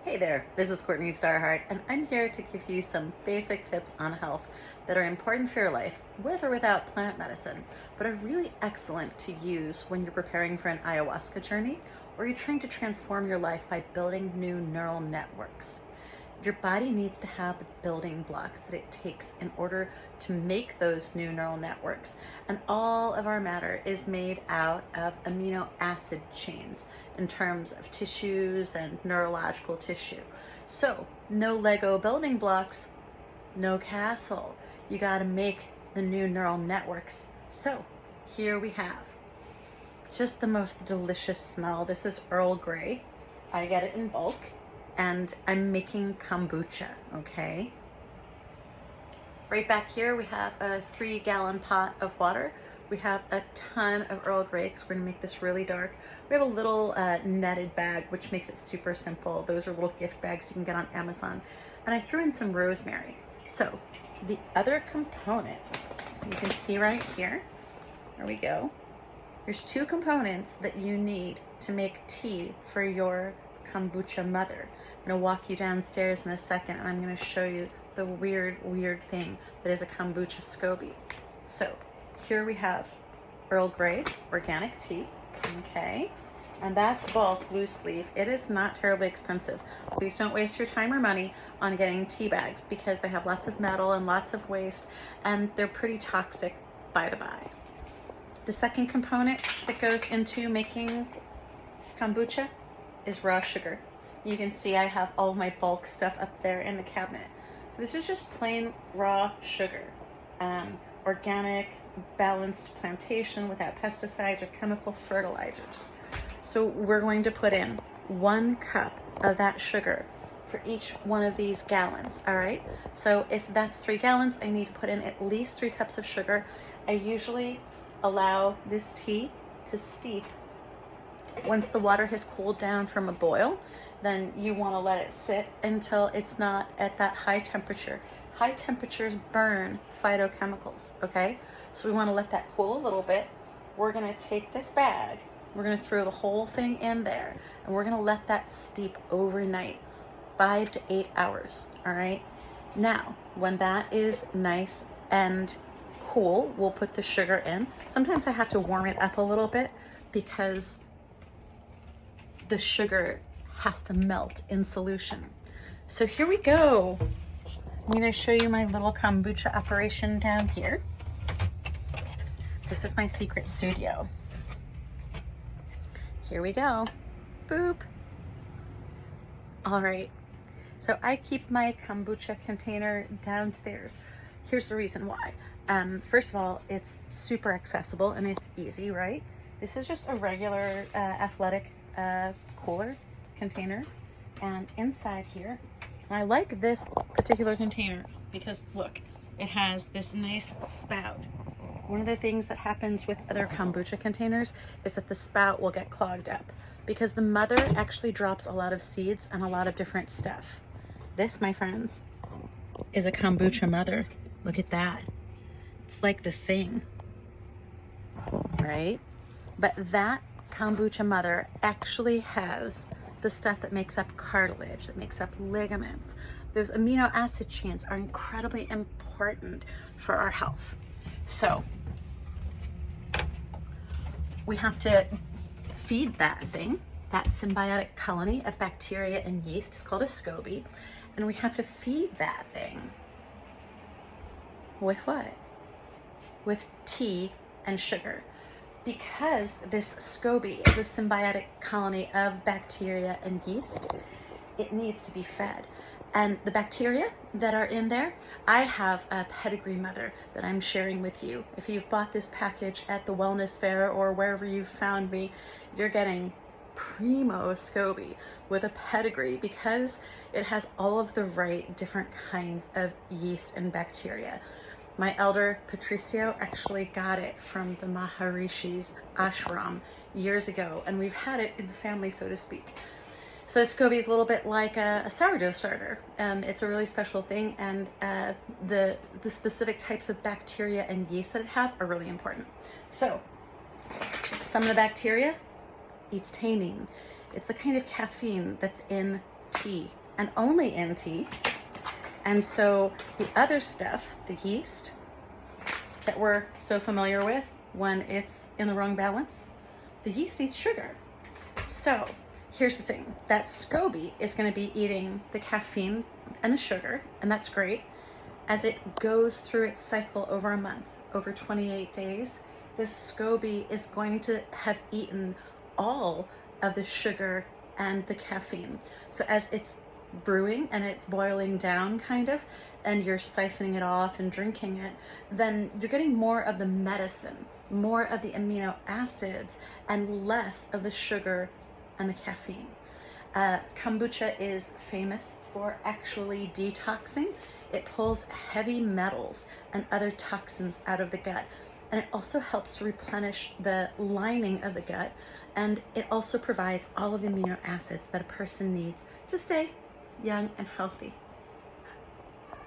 Hey there, this is Courtney Starhart, and I'm here to give you some basic tips on health that are important for your life, with or without plant medicine, but are really excellent to use when you're preparing for an ayahuasca journey or you're trying to transform your life by building new neural networks. Your body needs to have the building blocks that it takes in order to make those new neural networks. And all of our matter is made out of amino acid chains in terms of tissues and neurological tissue. So no Lego building blocks, no castle. You got to make the new neural networks. So here we have just the most delicious smell. This is Earl Gray. I get it in bulk. And I'm making kombucha, okay? Right back here, we have a 3-gallon pot of water. We have a ton of Earl Grey, because we're gonna make this really dark. We have a little netted bag, which makes it super simple. Those are little gift bags you can get on Amazon. And I threw in some rosemary. So the other component, you can see right here, there we go. There's 2 components that you need to make tea for your kombucha mother. I'm gonna walk you downstairs in a second and I'm gonna show you the weird thing that is a kombucha SCOBY. So here we have Earl Grey organic tea, okay? And that's bulk loose leaf. It is not terribly expensive. Please don't waste your time or money on getting tea bags because they have lots of metal and lots of waste and they're pretty toxic, by the by. The second component that goes into making kombucha is raw sugar. You can see I have all of my bulk stuff up there in the cabinet. So this is just plain raw sugar. Organic, balanced plantation without pesticides or chemical fertilizers. So we're going to put in 1 cup of that sugar for each one of these gallons, all right? So if that's 3 gallons, I need to put in at least 3 cups of sugar. I usually allow this tea to steep. Once the water has cooled down from a boil, then you want to let it sit until it's not at that high temperature. High temperatures burn phytochemicals, okay? So we want to let that cool a little bit. We're going to take this bag, we're going to throw the whole thing in there, and we're going to let that steep overnight, 5 to 8 hours, all right? Now, when that is nice and cool, we'll put the sugar in. Sometimes I have to warm it up a little bit because the sugar has to melt in solution. So here we go. I'm going to show you my little kombucha operation down here. This is my secret studio. Here we go. Boop. All right. So I keep my kombucha container downstairs. Here's the reason why. First of all, it's super accessible and it's easy, right? This is just a regular athletic cooler container, and inside here, I like this particular container because look, it has this nice spout. One of the things that happens with other kombucha containers is that the spout will get clogged up because the mother actually drops a lot of seeds and a lot of different stuff. This, my friends, is a kombucha mother. Look at that. It's like the thing, right? But that kombucha mother actually has the stuff that makes up cartilage, that makes up ligaments. Those amino acid chains are incredibly important for our health. So we have to feed that thing, that symbiotic colony of bacteria and yeast is called a SCOBY, and we have to feed that thing with what? With tea and sugar. Because this SCOBY is a symbiotic colony of bacteria and yeast, it needs to be fed. And the bacteria that are in there, I have a pedigree mother that I'm sharing with you. If you've bought this package at the wellness fair or wherever you've found me, you're getting primo SCOBY with a pedigree because it has all of the right different kinds of yeast and bacteria. My elder Patricio actually got it from the Maharishi's ashram years ago, and we've had it in the family, so to speak. So SCOBY is a little bit like a sourdough starter. It's a really special thing, and the specific types of bacteria and yeast that it have are really important. So some of the bacteria eats tanin. It's the kind of caffeine that's in tea and only in tea. And so the other stuff, the yeast that we're so familiar with when it's in the wrong balance, the yeast eats sugar. So here's the thing, that SCOBY is going to be eating the caffeine and the sugar, and that's great. As it goes through its cycle over a month, over 28 days, the SCOBY is going to have eaten all of the sugar and the caffeine. So as it's brewing and it's boiling down kind of, and you're siphoning it off and drinking it, then you're getting more of the medicine, more of the amino acids, and less of the sugar and the caffeine. Kombucha is famous for actually detoxing. It pulls heavy metals and other toxins out of the gut. And it also helps to replenish the lining of the gut. And it also provides all of the amino acids that a person needs to stay young and healthy.